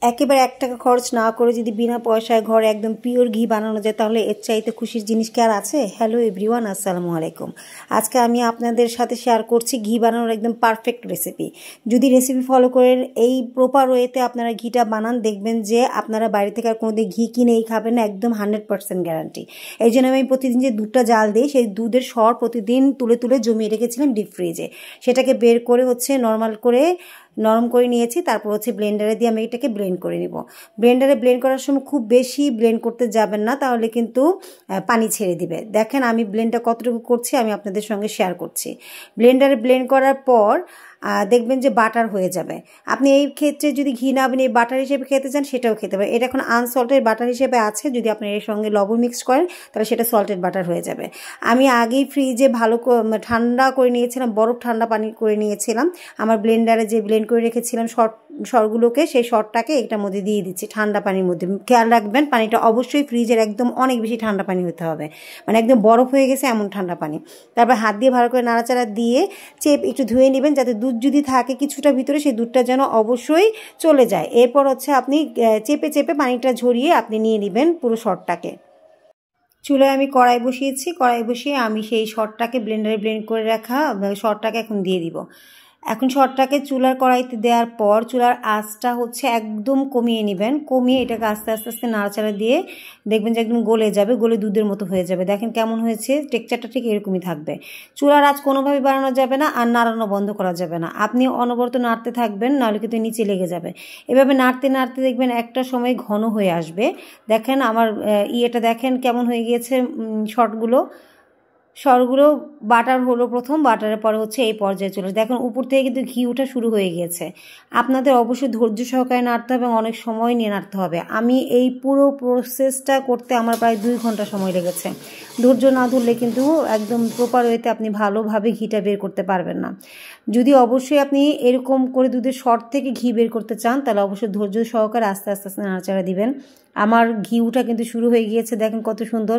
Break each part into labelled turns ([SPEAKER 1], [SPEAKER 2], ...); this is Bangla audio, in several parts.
[SPEAKER 1] একেবারে ১ টাকা খরচ না করে যদি বিনা পয়সায় ঘরে একদম পিওর ঘি বানানো যায় তাহলে এর চাইতে খুশির জিনিস কি আর আছে। হ্যালো এভরিওয়ান, আসসালামু আলাইকুম। আজকে আমি আপনাদের সাথে শেয়ার করছি ঘি বানানোর একদম পারফেক্ট রেসিপি। যদি রেসিপি ফলো করে এই প্রপার ওয়েতে আপনারা ঘিটা বানান, দেখবেন যে আপনারা বাইরে থেকে আর কোনোদিন ঘি কিনেই খাবেন না, একদম 100% গ্যারান্টি। এই জন্য আমি প্রতিদিন যে দুধটা জাল দিই সেই দুধের সর প্রতিদিন তুলে তুলে জমিয়ে রেখেছিলাম ডিপ ফ্রিজে। সেটাকে বের করে নরম করে নিয়েছি। তারপর ব্লেন্ডারে দিয়ে আমি এটাকে ব্লেন্ড করে নিব। ব্লেন্ডারে ব্লেন্ড করার সময় খুব বেশি ব্লেন্ড করতে যাবেন না, তাহলে কিন্তু পানি ছেড়ে দিবে। দেখেন আমি ব্লেন্ডটা কতটুকু করছি আমি আপনাদের সঙ্গে শেয়ার করছি। ব্লেন্ডারে ব্লেন্ড করার পর দেখবেন যে বাটার হয়ে যাবে। আপনি এই ক্ষেত্রে যদি ঘি না আপনি বাটার হিসেবে খেতে চান সেটাও খেতে পারেন। এটা এখন আনসল্টেড বাটার হিসেবে আছে, যদি আপনি এর সঙ্গে লবণ মিক্স করেন তাহলে সেটা সল্টেড বাটার হয়ে যাবে। আমি আগেই ফ্রিজে ভালো ঠান্ডা করে নিয়েছিলাম, বরফ ঠান্ডা পানি করে নিয়েছিলাম। আমার ব্লেন্ডারে যে ব্লেন্ড করে রেখেছিলাম সরগুলোকে, সেই সরটাকে এটার মধ্যে দিয়ে দিচ্ছি ঠান্ডা পানির মধ্যে। খেয়াল রাখবেন পানিটা অবশ্যই ফ্রিজের একদম অনেক বেশি ঠান্ডা পানি হতে হবে, মানে একদম বরফ হয়ে গেছে এমন ঠান্ডা পানি। তারপর হাত দিয়ে ভালো করে নাড়াচাড়া দিয়ে একটু ধুয়ে নেবেন, যাতে দুধ যদি থাকে কিছুটা ভিতরে সেই দুধটা যেন অবশ্যই চলে যায়। এরপর আপনি চেপে পানিটা ঝরিয়ে আপনি নিয়ে নেবেন পুরো সরটাকে। চুলায় আমি কড়াই বসিয়েছি, কড়াই বসিয়ে আমি সেই সরটাকে ব্লেন্ডারে ব্লেন্ড করে রাখা সরটাকে এখন দিয়ে দিব। এখন সরটাকে চুলার কড়াইতে দেওয়ার পর চুলার আঁচটা একদম কমিয়ে নেবেন। কমিয়ে এটাকে আস্তে আস্তে আস্তে নাড়াচাড়া দিয়ে দেখবেন যে একদম গলে যাবে, গলে দুধের মতো হয়ে যাবে। দেখেন কেমন হয়েছে, টেক্সচারটা ঠিক এরকমই থাকবে। চুলার আঁচ কোনোভাবে বাড়ানো যাবে না, আর নাড়ানো বন্ধ করা যাবে না। আপনি অনবরত নাড়তে থাকবেন, নাহলে কিন্তু নিচে লেগে যাবে। এভাবে নাড়তে নাড়তে দেখবেন একটা সময় ঘন হয়ে আসবে। দেখেন আমার ইয়েটা দেখেন কেমন হয়ে গিয়েছে। সরগুলো বাটার হলো প্রথম, বাটারের পরে এই পর্যায়ে চলে দেখুন উপর থেকে কিন্তু ঘি ওঠা শুরু হয়ে গিয়েছে। আপনাদের অবশ্যই ধৈর্য সহকারে নাড়তে হবে এবং অনেক সময় নিয়ে নাড়তে হবে। আমি এই পুরো প্রসেসটা করতে আমার প্রায় 2 ঘন্টা সময় লেগেছে। ধৈর্য না ধরলে কিন্তু একদম প্রপার ওয়েতে আপনি ভালোভাবে ঘিটা বের করতে পারবেন না। যদি অবশ্যই আপনি এরকম করে দুধের সর থেকে ঘি বের করতে চান তাহলে অবশ্যই ধৈর্য সহকারে আস্তে আস্তে আস্তে নাড়াচাড়া দিবেন। আমার ঘিউটা কিন্তু শুরু হয়ে গিয়েছে, দেখেন কত সুন্দর।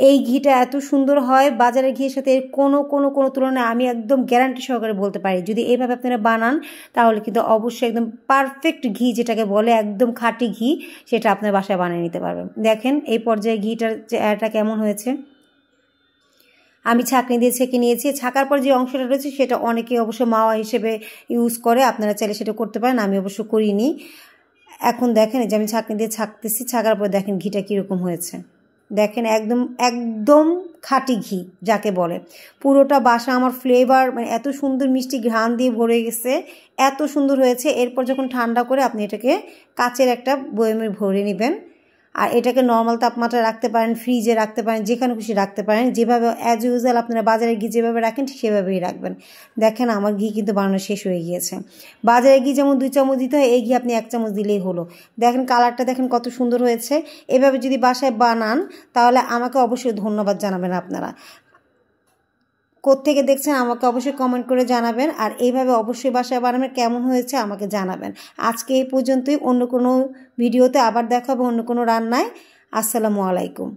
[SPEAKER 1] এই ঘিটা এত সুন্দর হয় বাজারের ঘিয়ের সাথে এর কোনো তুলনায় আমি একদম গ্যারান্টি সহকারে বলতে পারি। যদি এইভাবে আপনারা বানান তাহলে কিন্তু অবশ্যই একদম পারফেক্ট ঘি, যেটাকে বলে একদম খাঁটি ঘি, সেটা আপনার বাসায় বানিয়ে নিতে পারবেন। দেখেন এই পর্যায়ে ঘিটা কেমন হয়েছে। আমি ছাঁকনি দিয়ে ছেঁকে নিয়েছি। ছাকার পর যে অংশটা রয়েছে সেটা অনেকে অবশ্য মাওয়া হিসেবে ইউজ করে, আপনারা চাইলে সেটা করতে পারেন, আমি অবশ্য করিনি। এখন দেখেন যে আমি ছাঁকনি দিয়ে ছাঁকতেছি, ছাকার পর দেখেন ঘিটা কীরকম হয়েছে। দেখেন একদম খাঁটি ঘি যাকে বলে। পুরোটা বাসা আমার ফ্লেভার, মানে এত সুন্দর মিষ্টি ঘ্রাণ দিয়ে ভরে গেছে, এত সুন্দর হয়েছে। এরপর যখন ঠান্ডা করে আপনি এটাকে কাচের একটা বয়ামে ভরে নেবেন। আর এটাকে নর্মাল তাপমাত্রায় রাখতে পারেন, ফ্রিজে রাখতে পারেন, যেখানে খুশি রাখতে পারেন। যেভাবে অ্যাজ ইউজুয়াল আপনারা বাজারের ঘি যেভাবে রাখেন ঠিক সেভাবেই রাখবেন। দেখেন আমার ঘি কিন্তু বানানো শেষ হয়ে গিয়েছে। বাজারের ঘি যেমন 2 চামচ দিতে হয়, এই ঘি আপনি 1 চামচ দিলেই হলো। দেখেন কালারটা দেখেন কত সুন্দর হয়েছে। এভাবে যদি বাসায় বানান তাহলে আমাকে অবশ্যই ধন্যবাদ জানাবেন আপনারা। কোত্থেকে দেখছেন আমাকে অবশ্যই কমেন্ট করে জানাবেন, আর এইভাবে অবশ্যই বাসায় বানাবেন। কেমন হয়েছে আমাকে জানাবেন। আজকে এই পর্যন্তই, অন্য কোনো ভিডিওতে আবার দেখা হবে অন্য কোনো রান্নায়। আসসালামু আলাইকুম।